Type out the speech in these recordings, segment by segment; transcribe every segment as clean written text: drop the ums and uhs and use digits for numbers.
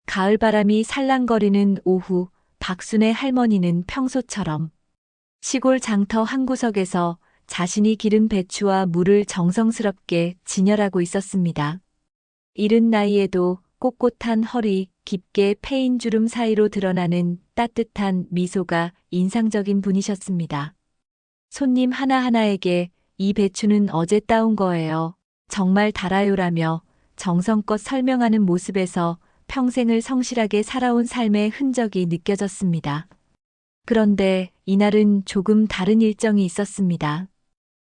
가을바람이 살랑거리는 오후, 박순의 할머니는 평소처럼 시골 장터 한 구석에서 자신이 기른 배추와 물을 정성스럽게 진열하고 있었습니다. 이른 나이에도 꼿꼿한 허리, 깊게 패인 주름 사이로 드러나는 따뜻한 미소가 인상적인 분이셨습니다. 손님 하나하나에게 이 배추는 어제 따온 거예요. 정말 달아요라며 정성껏 설명하는 모습에서 평생을 성실하게 살아온 삶의 흔적이 느껴졌습니다. 그런데 이날은 조금 다른 일정이 있었습니다.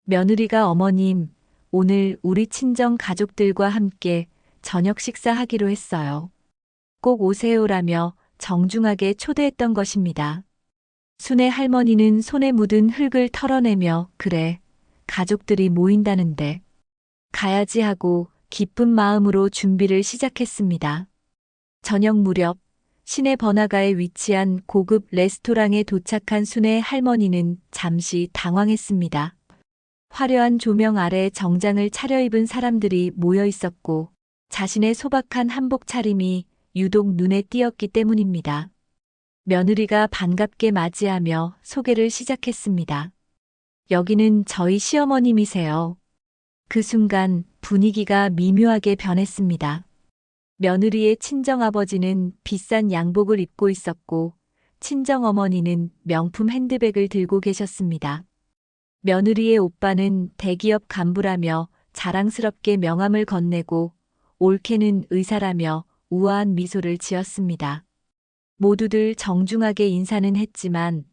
며느리가 어머님, 오늘 우리 친정 가족들과 함께 저녁 식사하기로 했어요. 꼭 오세요라며 정중하게 초대했던 것입니다. 순의 할머니는 손에 묻은 흙을 털어내며 그래, 가족들이 모인다는데 가야지 하고 기쁜 마음으로 준비를 시작했습니다. 저녁 무렵 시내 번화가에 위치한 고급 레스토랑에 도착한 순의 할머니는 잠시 당황했습니다. 화려한 조명 아래 정장을 차려입은 사람들이 모여 있었고 자신의 소박한 한복 차림이 유독 눈에 띄었기 때문입니다. 며느리가 반갑게 맞이하며 소개를 시작했습니다. 여기는 저희 시어머님이세요. 그 순간 분위기가 미묘하게 변했습니다. 며느리의 친정아버지는 비싼 양복을 입고 있었고 친정어머니는 명품 핸드백을 들고 계셨습니다. 며느리의 오빠는 대기업 간부라며 자랑스럽게 명함을 건네고 올케는 의사라며 우아한 미소를 지었습니다. 모두들 정중하게 인사는 했지만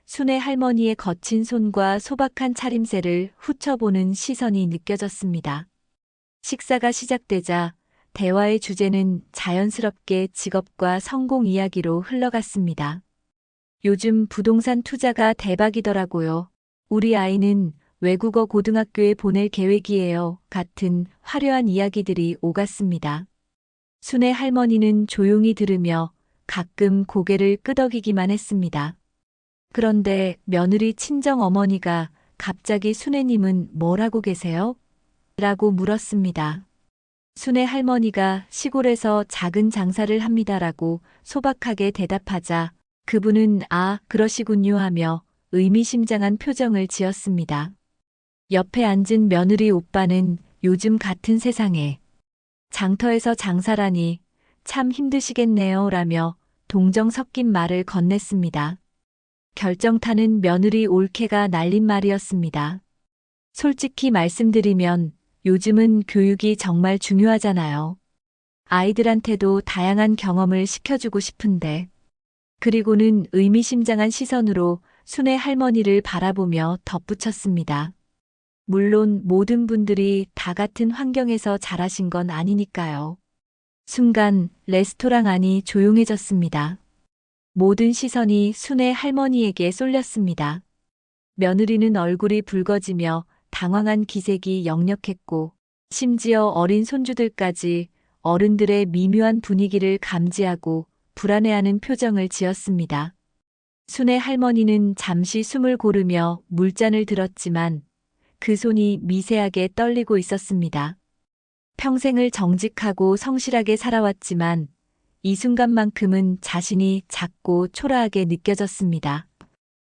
순의 할머니의 거친 손과 소박한 차림새를 훑어보는 시선이 느껴졌습니다. 식사가 시작되자 대화의 주제는 자연스럽게 직업과 성공 이야기로 흘러갔습니다. 요즘 부동산 투자가 대박이더라고요. 우리 아이는 외국어 고등학교에 보낼 계획이에요. 같은 화려한 이야기들이 오갔습니다. 순의 할머니는 조용히 들으며 가끔 고개를 끄덕이기만 했습니다. 그런데 며느리 친정 어머니가 갑자기 순애님은 뭘 하고 계세요? 라고 물었습니다. 순의 할머니가 시골에서 작은 장사를 합니다라고 소박하게 대답하자 그분은 아, 그러시군요 하며 의미심장한 표정을 지었습니다. 옆에 앉은 며느리 오빠는 요즘 같은 세상에 장터에서 장사라니 참 힘드시겠네요 라며 동정 섞인 말을 건넸습니다. 결정타는 며느리 올케가 날린 말이었습니다. 솔직히 말씀드리면 요즘은 교육이 정말 중요하잖아요. 아이들한테도 다양한 경험을 시켜주고 싶은데. 그리고는 의미심장한 시선으로 순의 할머니를 바라보며 덧붙였습니다. 물론 모든 분들이 다 같은 환경에서 자라신 건 아니니까요. 순간 레스토랑 안이 조용해졌습니다. 모든 시선이 순의 할머니에게 쏠렸습니다. 며느리는 얼굴이 붉어지며 당황한 기색이 역력했고 심지어 어린 손주들까지 어른들의 미묘한 분위기를 감지하고 불안해하는 표정을 지었습니다. 순의 할머니는 잠시 숨을 고르며 물잔을 들었지만 그 손이 미세하게 떨리고 있었습니다. 평생을 정직하고 성실하게 살아왔지만 이 순간만큼은 자신이 작고 초라하게 느껴졌습니다.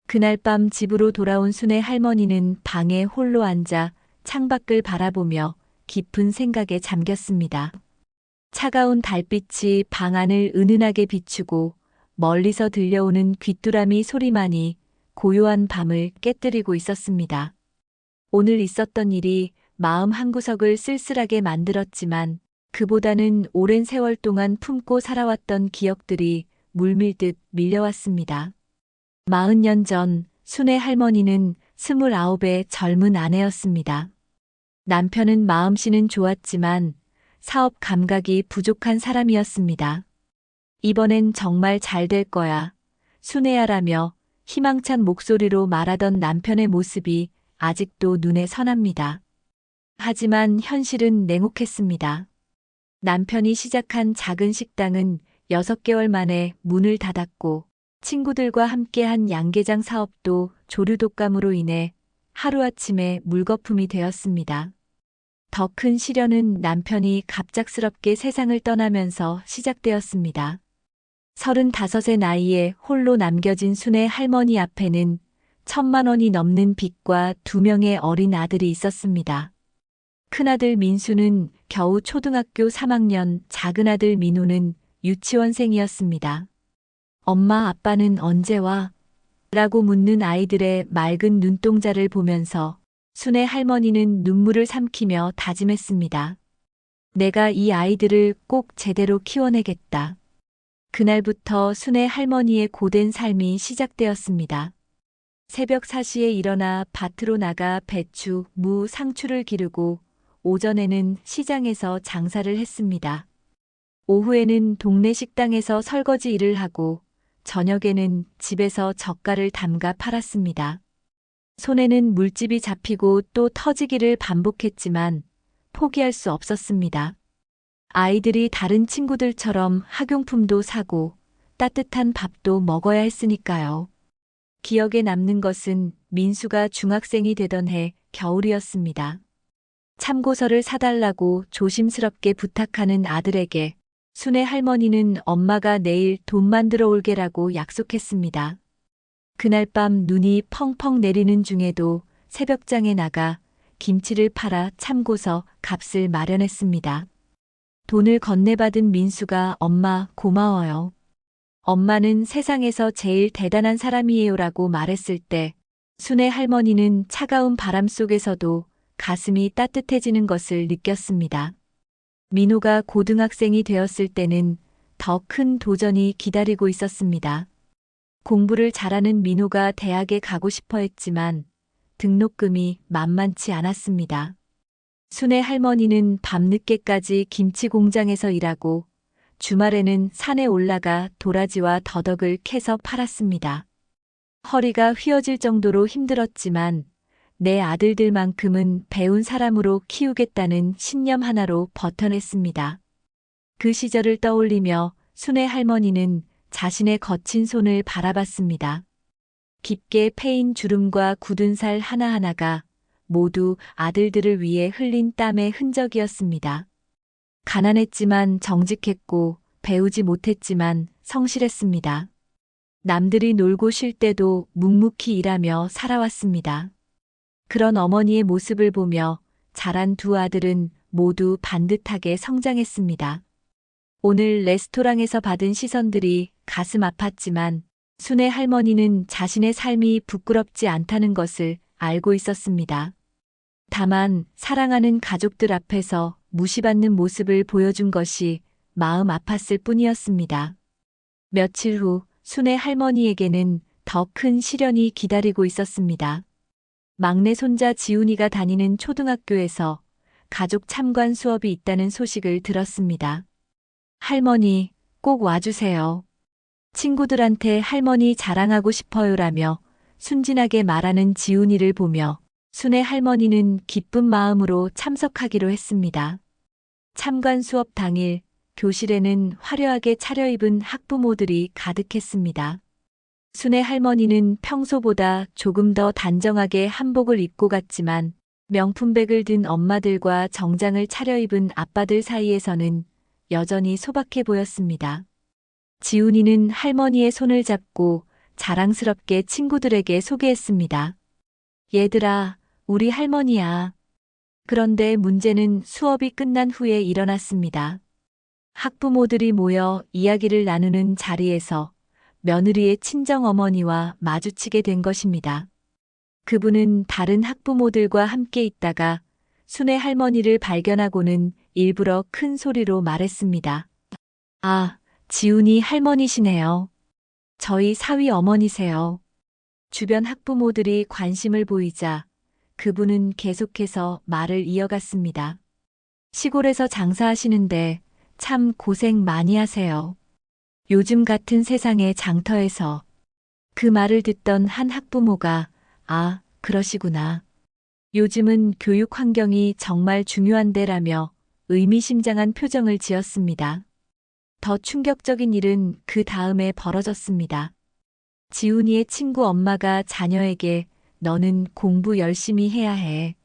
그날 밤 집으로 돌아온 순의 할머니는 방에 홀로 앉아 창밖을 바라보며 깊은 생각에 잠겼습니다. 차가운 달빛이 방 안을 은은하게 비추고 멀리서 들려오는 귀뚜라미 소리만이 고요한 밤을 깨뜨리고 있었습니다. 오늘 있었던 일이 마음 한구석을 쓸쓸하게 만들었지만 그보다는 오랜 세월 동안 품고 살아왔던 기억들이 물밀듯 밀려왔습니다. 40년 전 순의 할머니는 29의 젊은 아내였습니다. 남편은 마음씨는 좋았지만 사업 감각이 부족한 사람이었습니다. 이번엔 정말 잘 될 거야. 순애야라며 희망찬 목소리로 말하던 남편의 모습이 아직도 눈에 선합니다. 하지만 현실은 냉혹했습니다. 남편이 시작한 작은 식당은 6개월 만에 문을 닫았고 친구들과 함께한 양계장 사업도 조류 독감으로 인해 하루아침에 물거품이 되었습니다. 더 큰 시련은 남편이 갑작스럽게 세상을 떠나면서 시작되었습니다. 35의 나이에 홀로 남겨진 순애 할머니 앞에는 1,000만 원이 넘는 빚과 2명의 어린 아들이 있었습니다. 큰아들 민수는 겨우 초등학교 3학년, 작은아들 민우는 유치원생이었습니다. 엄마, 아빠는 언제 와? 라고 묻는 아이들의 맑은 눈동자를 보면서 순애 할머니는 눈물을 삼키며 다짐했습니다. 내가 이 아이들을 꼭 제대로 키워내겠다. 그날부터 순애 할머니의 고된 삶이 시작되었습니다. 새벽 4시에 일어나 밭으로 나가 배추, 무, 상추를 기르고 오전에는 시장에서 장사를 했습니다. 오후에는 동네 식당에서 설거지 일을 하고 저녁에는 집에서 젓갈을 담가 팔았습니다. 손에는 물집이 잡히고 또 터지기를 반복했지만 포기할 수 없었습니다. 아이들이 다른 친구들처럼 학용품도 사고 따뜻한 밥도 먹어야 했으니까요. 기억에 남는 것은 민수가 중학생이 되던 해 겨울이었습니다. 참고서를 사달라고 조심스럽게 부탁하는 아들에게 순애 할머니는 엄마가 내일 돈 만들어 올게라고 약속했습니다. 그날 밤 눈이 펑펑 내리는 중에도 새벽장에 나가 김치를 팔아 참고서 값을 마련했습니다. 돈을 건네받은 민수가 엄마 고마워요. 엄마는 세상에서 제일 대단한 사람이에요라고 말했을 때 순애 할머니는 차가운 바람 속에서도 가슴이 따뜻해지는 것을 느꼈습니다. 민호가 고등학생이 되었을 때는 더 큰 도전이 기다리고 있었습니다. 공부를 잘하는 민호가 대학에 가고 싶어 했지만 등록금이 만만치 않았습니다. 순애 할머니는 밤늦게까지 김치 공장에서 일하고 주말에는 산에 올라가 도라지와 더덕을 캐서 팔았습니다. 허리가 휘어질 정도로 힘들었지만 내 아들들만큼은 배운 사람으로 키우겠다는 신념 하나로 버텨냈습니다. 그 시절을 떠올리며 순애 할머니는 자신의 거친 손을 바라봤습니다. 깊게 패인 주름과 굳은 살 하나하나가 모두 아들들을 위해 흘린 땀의 흔적이었습니다. 가난했지만 정직했고 배우지 못했지만 성실했습니다. 남들이 놀고 쉴 때도 묵묵히 일하며 살아왔습니다. 그런 어머니의 모습을 보며 자란 두 아들은 모두 반듯하게 성장했습니다. 오늘 레스토랑에서 받은 시선들이 가슴 아팠지만 순애 할머니는 자신의 삶이 부끄럽지 않다는 것을 알고 있었습니다. 다만 사랑하는 가족들 앞에서 무시받는 모습을 보여준 것이 마음 아팠을 뿐이었습니다. 며칠 후 순애 할머니에게는 더 큰 시련이 기다리고 있었습니다. 막내 손자 지훈이가 다니는 초등학교에서 가족 참관 수업이 있다는 소식을 들었습니다. 할머니, 꼭 와주세요. 친구들한테 할머니 자랑하고 싶어요라며 순진하게 말하는 지훈이를 보며 순애 할머니는 기쁜 마음으로 참석하기로 했습니다. 참관 수업 당일 교실에는 화려하게 차려입은 학부모들이 가득했습니다. 순애 할머니는 평소보다 조금 더 단정하게 한복을 입고 갔지만 명품백을 든 엄마들과 정장을 차려입은 아빠들 사이에서는 여전히 소박해 보였습니다. 지훈이는 할머니의 손을 잡고 자랑스럽게 친구들에게 소개했습니다. 얘들아, 우리 할머니야. 그런데 문제는 수업이 끝난 후에 일어났습니다. 학부모들이 모여 이야기를 나누는 자리에서 며느리의 친정어머니와 마주치게 된 것입니다. 그분은 다른 학부모들과 함께 있다가 순애 할머니를 발견하고는 일부러 큰 소리로 말했습니다. 아, 지훈이 할머니시네요. 저희 사위 어머니세요. 주변 학부모들이 관심을 보이자 그분은 계속해서 말을 이어갔습니다. 시골에서 장사하시는데 참 고생 많이 하세요. 요즘 같은 세상의 장터에서. 그 말을 듣던 한 학부모가 아, 그러시구나. 요즘은 교육 환경이 정말 중요한데라며 의미심장한 표정을 지었습니다. 더 충격적인 일은 그 다음에 벌어졌습니다. 지훈이의 친구 엄마가 자녀에게 너는 공부 열심히 해야 해.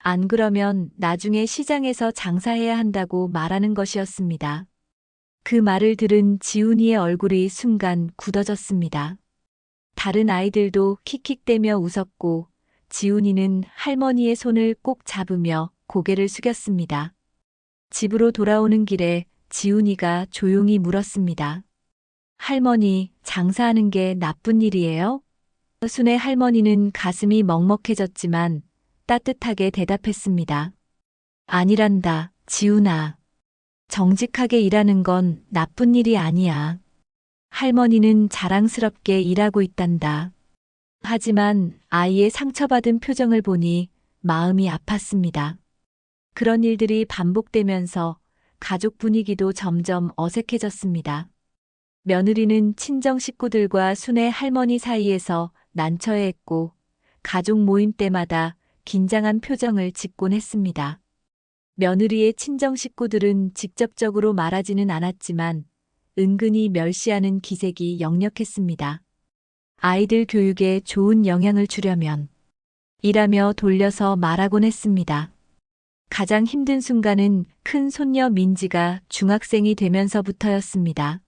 안 그러면 나중에 시장에서 장사해야 한다고 말하는 것이었습니다. 그 말을 들은 지훈이의 얼굴이 순간 굳어졌습니다. 다른 아이들도 킥킥대며 웃었고 지훈이는 할머니의 손을 꼭 잡으며 고개를 숙였습니다. 집으로 돌아오는 길에 지훈이가 조용히 물었습니다. 할머니, 장사하는 게 나쁜 일이에요? 순의 할머니는 가슴이 먹먹해졌지만 따뜻하게 대답했습니다. 아니란다, 지훈아. 정직하게 일하는 건 나쁜 일이 아니야. 할머니는 자랑스럽게 일하고 있단다. 하지만 아이의 상처받은 표정을 보니 마음이 아팠습니다. 그런 일들이 반복되면서 가족 분위기도 점점 어색해졌습니다. 며느리는 친정 식구들과 순의 할머니 사이에서 난처해했고 가족 모임 때마다 긴장한 표정을 짓곤 했습니다. 며느리의 친정 식구들은 직접적으로 말하지는 않았지만 은근히 멸시하는 기색이 역력했습니다. 아이들 교육에 좋은 영향을 주려면 일하며 돌려서 말하곤 했습니다. 가장 힘든 순간은 큰 손녀 민지가 중학생이 되면서부터였습니다.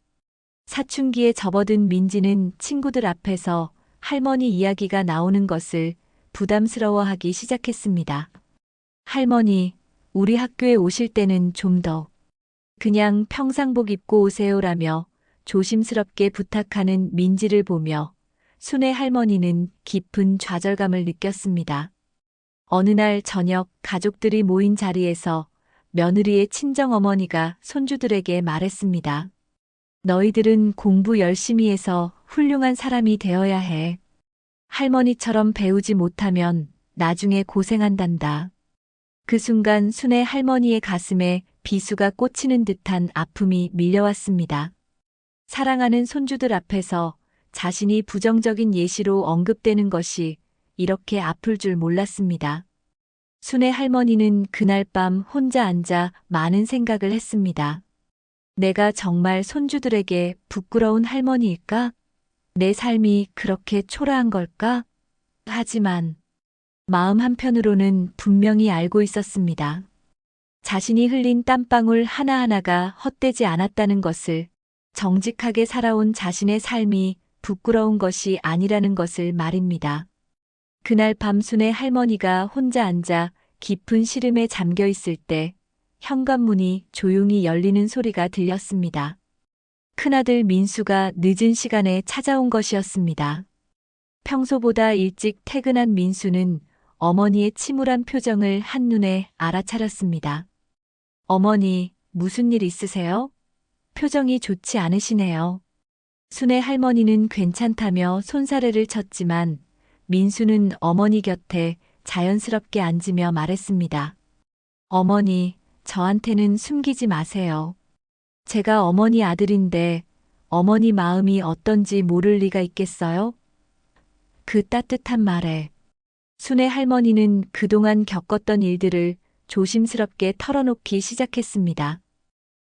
사춘기에 접어든 민지는 친구들 앞에서 할머니 이야기가 나오는 것을 부담스러워하기 시작했습니다. 할머니, 우리 학교에 오실 때는 좀 더 그냥 평상복 입고 오세요라며 조심스럽게 부탁하는 민지를 보며 순의 할머니는 깊은 좌절감을 느꼈습니다. 어느 날 저녁 가족들이 모인 자리에서 며느리의 친정어머니가 손주들에게 말했습니다. 너희들은 공부 열심히 해서 훌륭한 사람이 되어야 해. 할머니처럼 배우지 못하면 나중에 고생한단다. 그 순간 순의 할머니의 가슴에 비수가 꽂히는 듯한 아픔이 밀려왔습니다. 사랑하는 손주들 앞에서 자신이 부정적인 예시로 언급되는 것이 이렇게 아플 줄 몰랐습니다. 순의 할머니는 그날 밤 혼자 앉아 많은 생각을 했습니다. 내가 정말 손주들에게 부끄러운 할머니일까? 내 삶이 그렇게 초라한 걸까? 하지만 마음 한편으로는 분명히 알고 있었습니다. 자신이 흘린 땀방울 하나하나가 헛되지 않았다는 것을, 정직하게 살아온 자신의 삶이 부끄러운 것이 아니라는 것을 말입니다. 그날 밤 순의 할머니가 혼자 앉아 깊은 시름에 잠겨 있을 때 현관문이 조용히 열리는 소리가 들렸습니다. 큰아들 민수가 늦은 시간에 찾아온 것이었습니다. 평소보다 일찍 퇴근한 민수는 어머니의 침울한 표정을 한눈에 알아차렸습니다. 어머니, 무슨 일 있으세요? 표정이 좋지 않으시네요. 순의 할머니는 괜찮다며 손사래를 쳤지만 민수는 어머니 곁에 자연스럽게 앉으며 말했습니다. 어머니, 저한테는 숨기지 마세요. 제가 어머니 아들인데 어머니 마음이 어떤지 모를 리가 있겠어요? 그 따뜻한 말에 순의 할머니는 그동안 겪었던 일들을 조심스럽게 털어놓기 시작했습니다.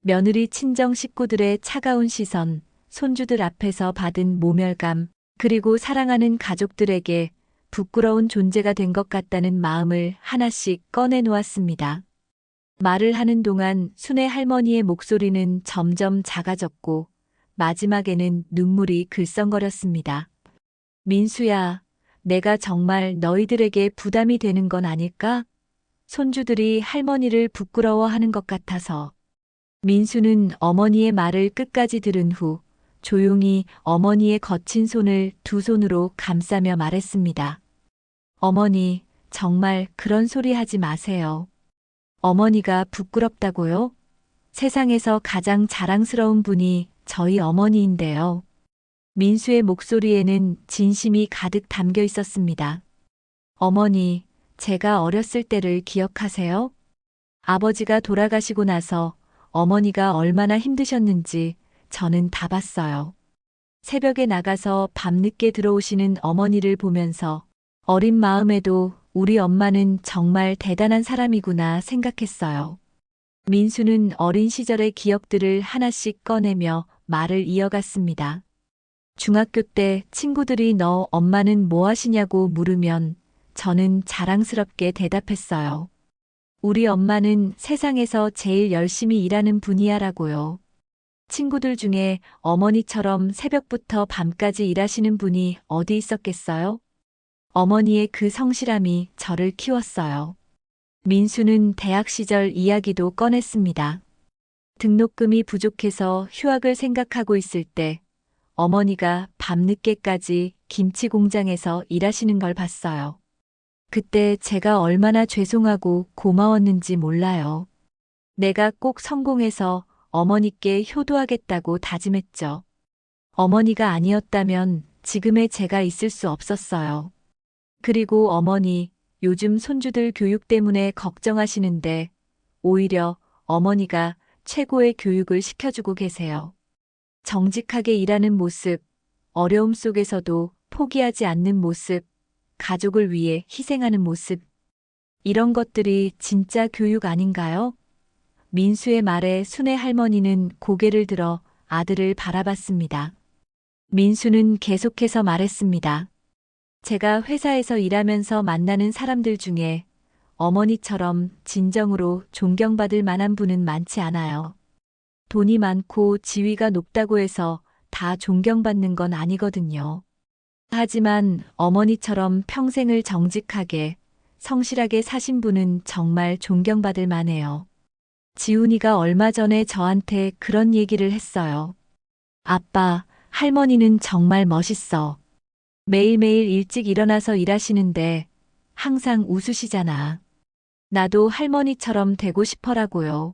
며느리 친정 식구들의 차가운 시선, 손주들 앞에서 받은 모멸감, 그리고 사랑하는 가족들에게 부끄러운 존재가 된 것 같다는 마음을 하나씩 꺼내놓았습니다. 말을 하는 동안 순의 할머니의 목소리는 점점 작아졌고 마지막에는 눈물이 글썽거렸습니다. 민수야, 내가 정말 너희들에게 부담이 되는 건 아닐까? 손주들이 할머니를 부끄러워하는 것 같아서. 민수는 어머니의 말을 끝까지 들은 후 조용히 어머니의 거친 손을 두 손으로 감싸며 말했습니다. 어머니, 정말 그런 소리 하지 마세요. 어머니가 부끄럽다고요? 세상에서 가장 자랑스러운 분이 저희 어머니인데요. 민수의 목소리에는 진심이 가득 담겨 있었습니다. 어머니, 제가 어렸을 때를 기억하세요? 아버지가 돌아가시고 나서 어머니가 얼마나 힘드셨는지 저는 다 봤어요. 새벽에 나가서 밤늦게 들어오시는 어머니를 보면서 어린 마음에도 우리 엄마는 정말 대단한 사람이구나 생각했어요. 민수는 어린 시절의 기억들을 하나씩 꺼내며 말을 이어갔습니다. 중학교 때 친구들이 너 엄마는 뭐 하시냐고 물으면 저는 자랑스럽게 대답했어요. 우리 엄마는 세상에서 제일 열심히 일하는 분이야라고요. 친구들 중에 어머니처럼 새벽부터 밤까지 일하시는 분이 어디 있었겠어요? 어머니의 그 성실함이 저를 키웠어요. 민수는 대학 시절 이야기도 꺼냈습니다. 등록금이 부족해서 휴학을 생각하고 있을 때 어머니가 밤늦게까지 김치 공장에서 일하시는 걸 봤어요. 그때 제가 얼마나 죄송하고 고마웠는지 몰라요. 내가 꼭 성공해서 어머니께 효도하겠다고 다짐했죠. 어머니가 아니었다면 지금의 제가 있을 수 없었어요. 그리고 어머니, 요즘 손주들 교육 때문에 걱정하시는데 오히려 어머니가 최고의 교육을 시켜주고 계세요. 정직하게 일하는 모습, 어려움 속에서도 포기하지 않는 모습, 가족을 위해 희생하는 모습. 이런 것들이 진짜 교육 아닌가요? 민수의 말에 순애 할머니는 고개를 들어 아들을 바라봤습니다. 민수는 계속해서 말했습니다. 제가 회사에서 일하면서 만나는 사람들 중에 어머니처럼 진정으로 존경받을 만한 분은 많지 않아요. 돈이 많고 지위가 높다고 해서 다 존경받는 건 아니거든요. 하지만 어머니처럼 평생을 정직하게, 성실하게 사신 분은 정말 존경받을 만해요. 지훈이가 얼마 전에 저한테 그런 얘기를 했어요. 아빠, 할머니는 정말 멋있어. 매일매일 일찍 일어나서 일하시는데 항상 웃으시잖아. 나도 할머니처럼 되고 싶어라고요.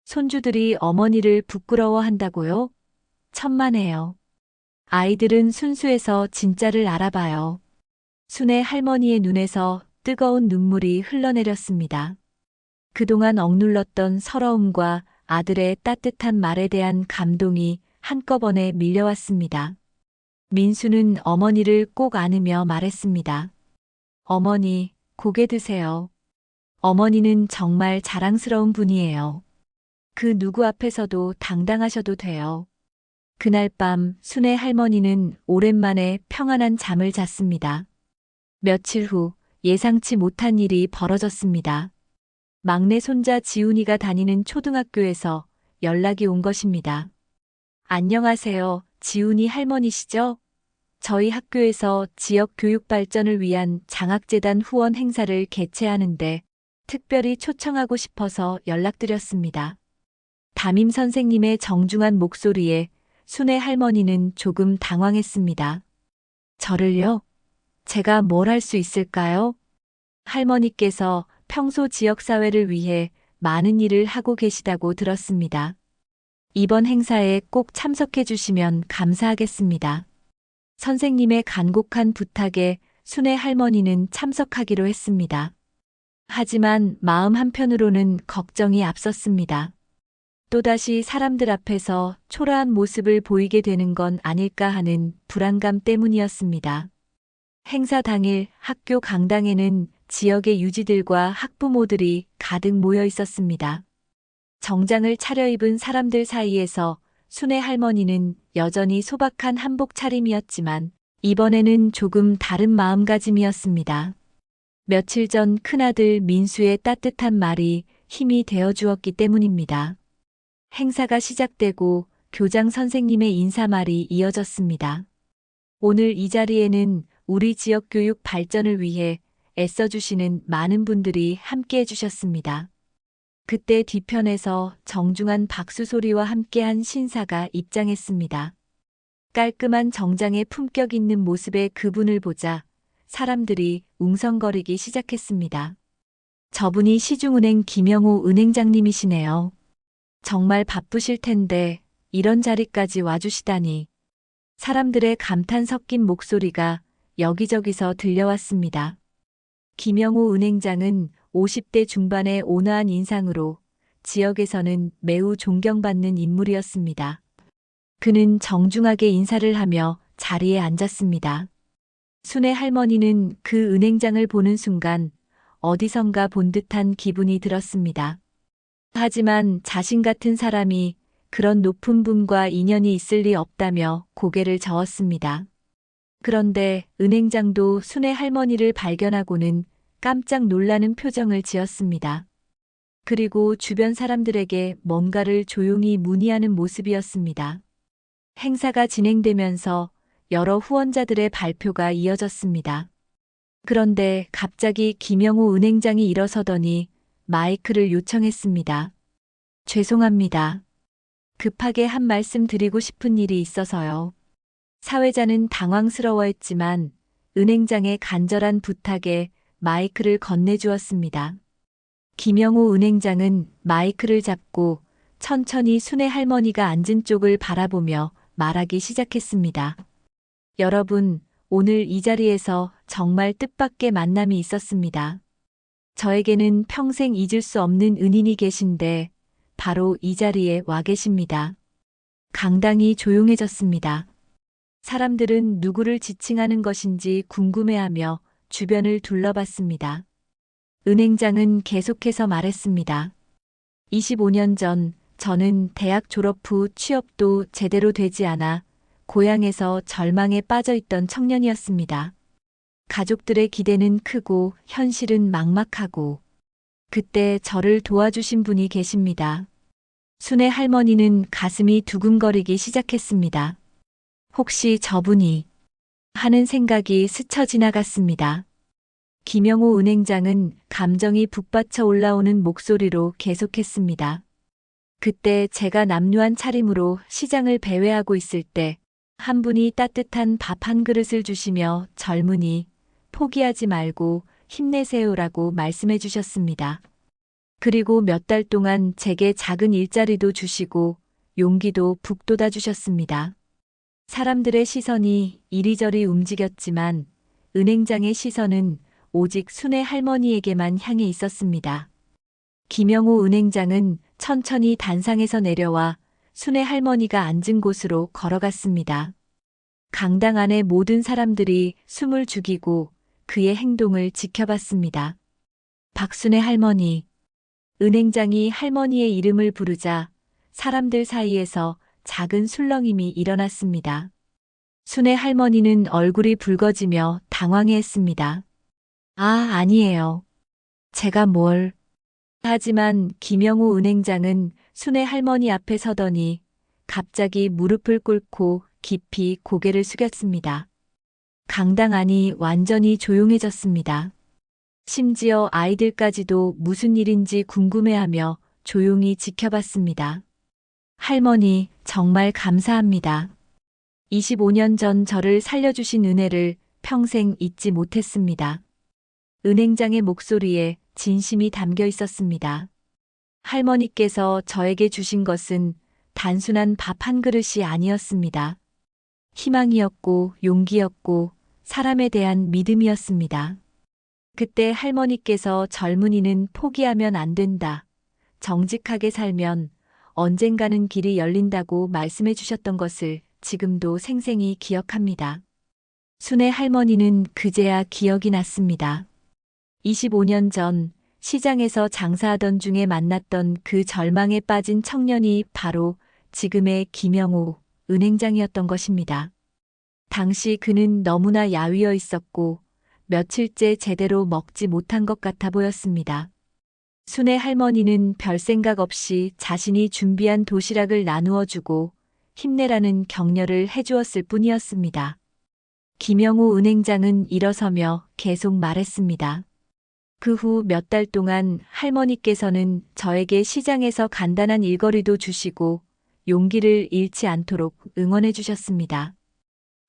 손주들이 어머니를 부끄러워한다고요? 천만에요. 아이들은 순수해서 진짜를 알아봐요. 순애 할머니의 눈에서 뜨거운 눈물이 흘러내렸습니다. 그동안 억눌렀던 서러움과 아들의 따뜻한 말에 대한 감동이 한꺼번에 밀려왔습니다. 민수는 어머니를 꼭 안으며 말했습니다. 어머니, 고개 드세요. 어머니는 정말 자랑스러운 분이에요. 그 누구 앞에서도 당당하셔도 돼요. 그날 밤 순애 할머니는 오랜만에 평안한 잠을 잤습니다. 며칠 후 예상치 못한 일이 벌어졌습니다. 막내 손자 지훈이가 다니는 초등학교에서 연락이 온 것입니다. 안녕하세요, 지훈이 할머니시죠? 저희 학교에서 지역 교육 발전을 위한 장학재단 후원 행사를 개최하는데 특별히 초청하고 싶어서 연락드렸습니다. 담임 선생님의 정중한 목소리에 순애 할머니는 조금 당황했습니다. 저를요? 제가 뭘 할 수 있을까요? 할머니께서 평소 지역사회를 위해 많은 일을 하고 계시다고 들었습니다. 이번 행사에 꼭 참석해 주시면 감사하겠습니다. 선생님의 간곡한 부탁에 순애 할머니는 참석하기로 했습니다. 하지만 마음 한편으로는 걱정이 앞섰습니다. 또다시 사람들 앞에서 초라한 모습을 보이게 되는 건 아닐까 하는 불안감 때문이었습니다. 행사 당일 학교 강당에는 지역의 유지들과 학부모들이 가득 모여 있었습니다. 정장을 차려입은 사람들 사이에서 순애 할머니는 여전히 소박한 한복 차림이었지만 이번에는 조금 다른 마음가짐이었습니다. 며칠 전 큰아들 민수의 따뜻한 말이 힘이 되어 주었기 때문입니다. 행사가 시작되고 교장 선생님의 인사말이 이어졌습니다. 오늘 이 자리에는 우리 지역 교육 발전을 위해 애써주시는 많은 분들이 함께해 주셨습니다. 그때 뒤편에서 정중한 박수 소리와 함께한 신사가 입장했습니다. 깔끔한 정장에 품격 있는 모습의 그분을 보자 사람들이 웅성거리기 시작했습니다. 저분이 시중은행 김영호 은행장님이시네요. 정말 바쁘실 텐데 이런 자리까지 와주시다니. 사람들의 감탄 섞인 목소리가 여기저기서 들려왔습니다. 김영호 은행장은 50대 중반의 온화한 인상으로 지역에서는 매우 존경받는 인물이었습니다. 그는 정중하게 인사를 하며 자리에 앉았습니다. 순애 할머니는 그 은행장을 보는 순간 어디선가 본 듯한 기분이 들었습니다. 하지만 자신 같은 사람이 그런 높은 분과 인연이 있을 리 없다며 고개를 저었습니다. 그런데 은행장도 순애 할머니를 발견하고는 깜짝 놀라는 표정을 지었습니다. 그리고 주변 사람들에게 뭔가를 조용히 문의하는 모습이었습니다. 행사가 진행되면서 여러 후원자들의 발표가 이어졌습니다. 그런데 갑자기 김영호 은행장이 일어서더니 마이크를 요청했습니다. 죄송합니다. 급하게 한 말씀 드리고 싶은 일이 있어서요. 사회자는 당황스러워했지만 은행장의 간절한 부탁에 마이크를 건네주었습니다. 김영호 은행장은 마이크를 잡고 천천히 순애 할머니가 앉은 쪽을 바라보며 말하기 시작했습니다. 여러분, 오늘 이 자리에서 정말 뜻밖의 만남이 있었습니다. 저에게는 평생 잊을 수 없는 은인이 계신데 바로 이 자리에 와 계십니다. 강당이 조용해졌습니다. 사람들은 누구를 지칭하는 것인지 궁금해하며 주변을 둘러봤습니다. 은행장은 계속해서 말했습니다. 25년 전 저는 대학 졸업 후 취업도 제대로 되지 않아 고향에서 절망에 빠져 있던 청년이었습니다. 가족들의 기대는 크고 현실은 막막하고 그때 저를 도와주신 분이 계십니다. 순애 할머니는 가슴이 두근거리기 시작했습니다. 혹시 저분이 하는 생각이 스쳐 지나갔습니다. 김영호 은행장은 감정이 북받쳐 올라오는 목소리로 계속했습니다. 그때 제가 남루한 차림으로 시장을 배회하고 있을 때 한 분이 따뜻한 밥 한 그릇을 주시며 젊은이, 포기하지 말고 힘내세요라고 말씀해 주셨습니다. 그리고 몇 달 동안 제게 작은 일자리도 주시고 용기도 북돋아 주셨습니다. 사람들의 시선이 이리저리 움직였지만 은행장의 시선은 오직 순애 할머니에게만 향해 있었습니다. 김영호 은행장은 천천히 단상에서 내려와 순애 할머니가 앉은 곳으로 걸어갔습니다. 강당 안의 모든 사람들이 숨을 죽이고 그의 행동을 지켜봤습니다. 박순애 할머니. 은행장이 할머니의 이름을 부르자 사람들 사이에서 작은 술렁임이 일어났습니다. 순애 할머니는 얼굴이 붉어지며 당황해했습니다. 아, 아니에요. 제가 뭘. 하지만 김영호 은행장은 순애 할머니 앞에 서더니 갑자기 무릎을 꿇고 깊이 고개를 숙였습니다. 강당 안이 완전히 조용해졌습니다. 심지어 아이들까지도 무슨 일인지 궁금해하며 조용히 지켜봤습니다. 할머니, 정말 감사합니다. 25년 전 저를 살려주신 은혜를 평생 잊지 못했습니다. 은행장의 목소리에 진심이 담겨 있었습니다. 할머니께서 저에게 주신 것은 단순한 밥 한 그릇이 아니었습니다. 희망이었고 용기였고 사람에 대한 믿음이었습니다. 그때 할머니께서 젊은이는 포기하면 안 된다. 정직하게 살면 언젠가는 길이 열린다고 말씀해 주셨던 것을 지금도 생생히 기억합니다. 순애 할머니는 그제야 기억이 났습니다. 25년 전 시장에서 장사하던 중에 만났던 그 절망에 빠진 청년이 바로 지금의 김영호 은행장이었던 것입니다. 당시 그는 너무나 야위어 있었고 며칠째 제대로 먹지 못한 것 같아 보였습니다. 순애 할머니는 별 생각 없이 자신이 준비한 도시락을 나누어 주고 힘내라는 격려를 해주었을 뿐이었습니다. 김영호 은행장은 일어서며 계속 말했습니다. 그 후 몇 달 동안 할머니께서는 저에게 시장에서 간단한 일거리도 주시고 용기를 잃지 않도록 응원해 주셨습니다.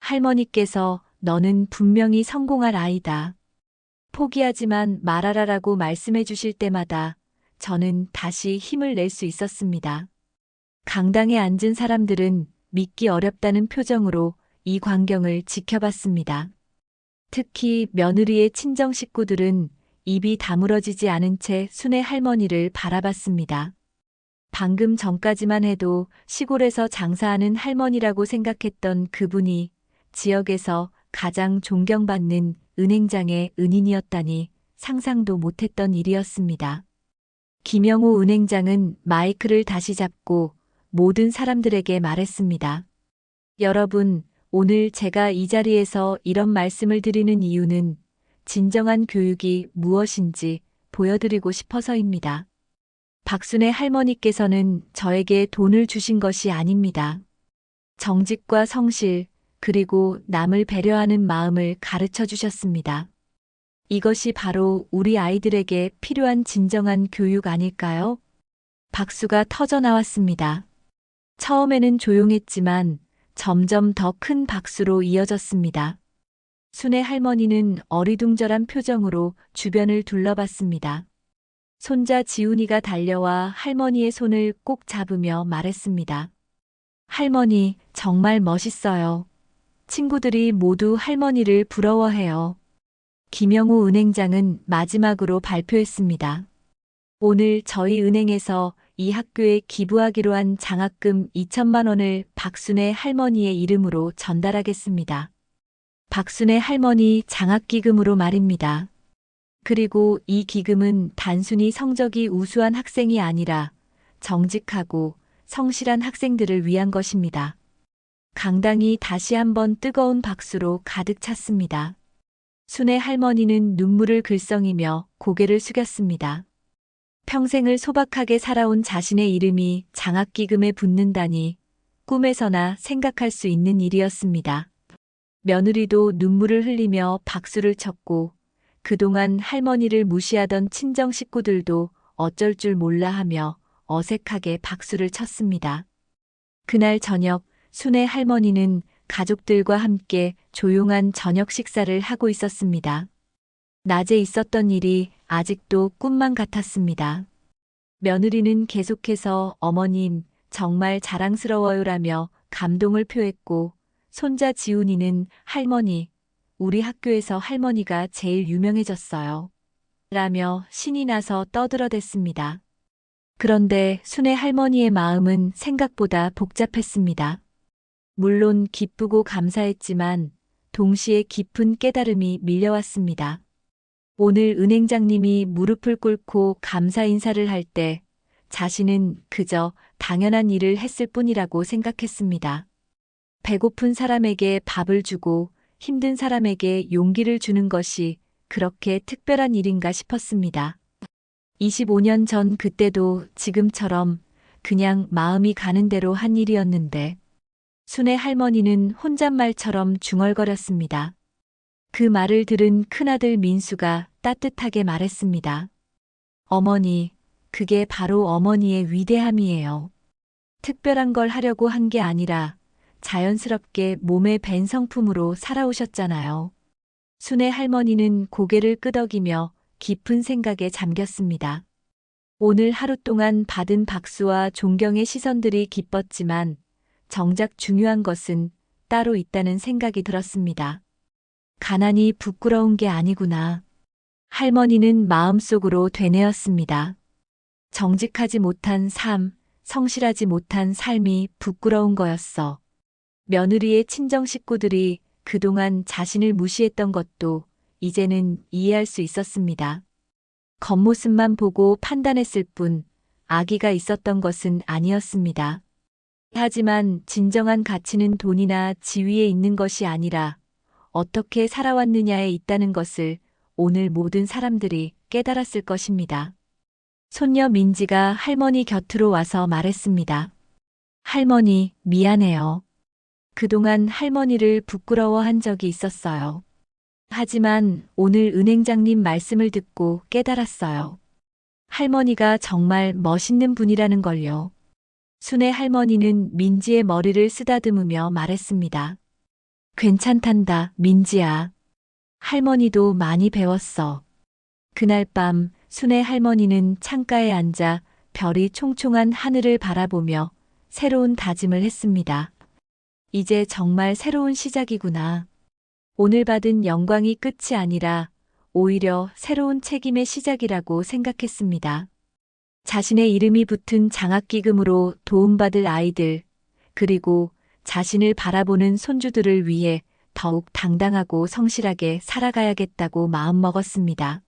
할머니께서 너는 분명히 성공할 아이다. 포기하지만 말아라라고 말씀해 주실 때마다 저는 다시 힘을 낼 수 있었습니다. 강당에 앉은 사람들은 믿기 어렵다는 표정으로 이 광경을 지켜봤습니다. 특히 며느리의 친정 식구들은 입이 다물어지지 않은 채 순애 할머니를 바라봤습니다. 방금 전까지만 해도 시골에서 장사하는 할머니라고 생각했던 그분이 지역에서 가장 존경받는 은행장의 은인이었다니 상상도 못했던 일이었습니다. 김영호 은행장은 마이크를 다시 잡고 모든 사람들에게 말했습니다. 여러분, 오늘 제가 이 자리에서 이런 말씀을 드리는 이유는 진정한 교육이 무엇인지 보여드리고 싶어서입니다. 박순애 할머니께서는 저에게 돈을 주신 것이 아닙니다. 정직과 성실, 그리고 남을 배려하는 마음을 가르쳐 주셨습니다. 이것이 바로 우리 아이들에게 필요한 진정한 교육 아닐까요? 박수가 터져 나왔습니다. 처음에는 조용했지만 점점 더 큰 박수로 이어졌습니다. 순애 할머니는 어리둥절한 표정으로 주변을 둘러봤습니다. 손자 지훈이가 달려와 할머니의 손을 꼭 잡으며 말했습니다. 할머니, 정말 멋있어요. 친구들이 모두 할머니를 부러워해요. 김영우 은행장은 마지막으로 발표했습니다. 오늘 저희 은행에서 이 학교에 기부하기로 한 장학금 2천만 원을 박순애 할머니의 이름으로 전달하겠습니다. 박순애 할머니 장학기금으로 말입니다. 그리고 이 기금은 단순히 성적이 우수한 학생이 아니라 정직하고 성실한 학생들을 위한 것입니다. 강당이 다시 한번 뜨거운 박수로 가득 찼습니다. 순애 할머니는 눈물을 글썽이며 고개를 숙였습니다. 평생을 소박하게 살아온 자신의 이름이 장학기금에 붙는다니 꿈에서나 생각할 수 있는 일이었습니다. 며느리도 눈물을 흘리며 박수를 쳤고 그동안 할머니를 무시하던 친정 식구들도 어쩔 줄 몰라 하며 어색하게 박수를 쳤습니다. 그날 저녁 순애 할머니는 가족들과 함께 조용한 저녁 식사를 하고 있었습니다. 낮에 있었던 일이 아직도 꿈만 같았습니다. 며느리는 계속해서 어머님, 정말 자랑스러워요라며 감동을 표했고 손자 지훈이는 할머니, 우리 학교에서 할머니가 제일 유명해졌어요. 라며 신이 나서 떠들어댔습니다. 그런데 순애 할머니의 마음은 생각보다 복잡했습니다. 물론 기쁘고 감사했지만 동시에 깊은 깨달음이 밀려왔습니다. 오늘 은행장님이 무릎을 꿇고 감사 인사를 할 때 자신은 그저 당연한 일을 했을 뿐이라고 생각했습니다. 배고픈 사람에게 밥을 주고 힘든 사람에게 용기를 주는 것이 그렇게 특별한 일인가 싶었습니다. 25년 전 그때도 지금처럼 그냥 마음이 가는 대로 한 일이었는데 순애 할머니는 혼잣말처럼 중얼거렸습니다. 그 말을 들은 큰아들 민수가 따뜻하게 말했습니다. 어머니, 그게 바로 어머니의 위대함이에요. 특별한 걸 하려고 한 게 아니라 자연스럽게 몸에 밴 성품으로 살아오셨잖아요. 순애 할머니는 고개를 끄덕이며 깊은 생각에 잠겼습니다. 오늘 하루 동안 받은 박수와 존경의 시선들이 기뻤지만 정작 중요한 것은 따로 있다는 생각이 들었습니다. 가난이 부끄러운 게 아니구나. 할머니는 마음속으로 되뇌었습니다. 정직하지 못한 삶, 성실하지 못한 삶이 부끄러운 거였어. 며느리의 친정 식구들이 그동안 자신을 무시했던 것도 이제는 이해할 수 있었습니다. 겉모습만 보고 판단했을 뿐 악의가 있었던 것은 아니었습니다. 하지만 진정한 가치는 돈이나 지위에 있는 것이 아니라 어떻게 살아왔느냐에 있다는 것을 오늘 모든 사람들이 깨달았을 것입니다. 손녀 민지가 할머니 곁으로 와서 말했습니다. 할머니, 미안해요. 그동안 할머니를 부끄러워한 적이 있었어요. 하지만 오늘 은행장님 말씀을 듣고 깨달았어요. 할머니가 정말 멋있는 분이라는 걸요. 순애 할머니는 민지의 머리를 쓰다듬으며 말했습니다. 괜찮단다, 민지야. 할머니도 많이 배웠어. 그날 밤 순애 할머니는 창가에 앉아 별이 총총한 하늘을 바라보며 새로운 다짐을 했습니다. 이제 정말 새로운 시작이구나. 오늘 받은 영광이 끝이 아니라 오히려 새로운 책임의 시작이라고 생각했습니다. 자신의 이름이 붙은 장학기금으로 도움받을 아이들, 그리고 자신을 바라보는 손주들을 위해 더욱 당당하고 성실하게 살아가야겠다고 마음먹었습니다.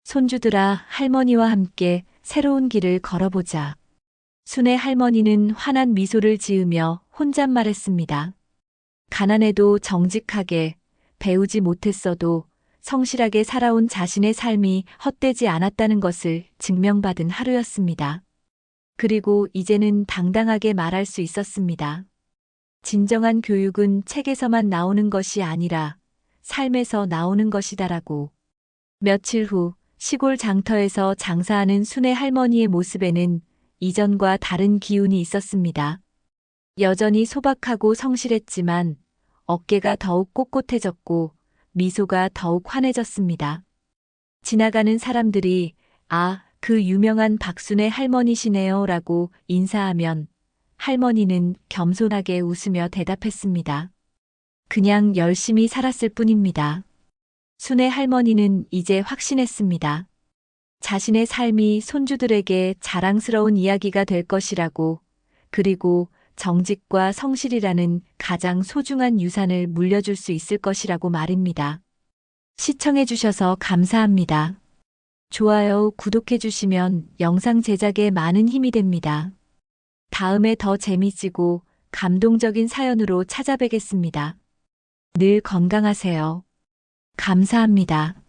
손주들아, 할머니와 함께 새로운 길을 걸어보자. 순애 할머니는 환한 미소를 지으며 혼잣말했습니다. 가난해도 정직하게, 배우지 못했어도 성실하게 살아온 자신의 삶이 헛되지 않았다는 것을 증명받은 하루였습니다. 그리고 이제는 당당하게 말할 수 있었습니다. 진정한 교육은 책에서만 나오는 것이 아니라 삶에서 나오는 것이다라고. 며칠 후 시골 장터에서 장사하는 순애 할머니의 모습에는 이전과 다른 기운이 있었습니다. 여전히 소박하고 성실했지만 어깨가 더욱 꼿꼿해졌고 미소가 더욱 환해졌습니다. 지나가는 사람들이 아, 그 유명한 박순애 할머니시네요 라고 인사하면 할머니는 겸손하게 웃으며 대답했습니다. 그냥 열심히 살았을 뿐입니다. 순애 할머니는 이제 확신했습니다. 자신의 삶이 손주들에게 자랑스러운 이야기가 될 것이라고, 그리고 정직과 성실이라는 가장 소중한 유산을 물려줄 수 있을 것이라고 말입니다. 시청해주셔서 감사합니다. 좋아요, 구독해주시면 영상 제작에 많은 힘이 됩니다. 다음에 더 재미지고 감동적인 사연으로 찾아뵙겠습니다. 늘 건강하세요. 감사합니다.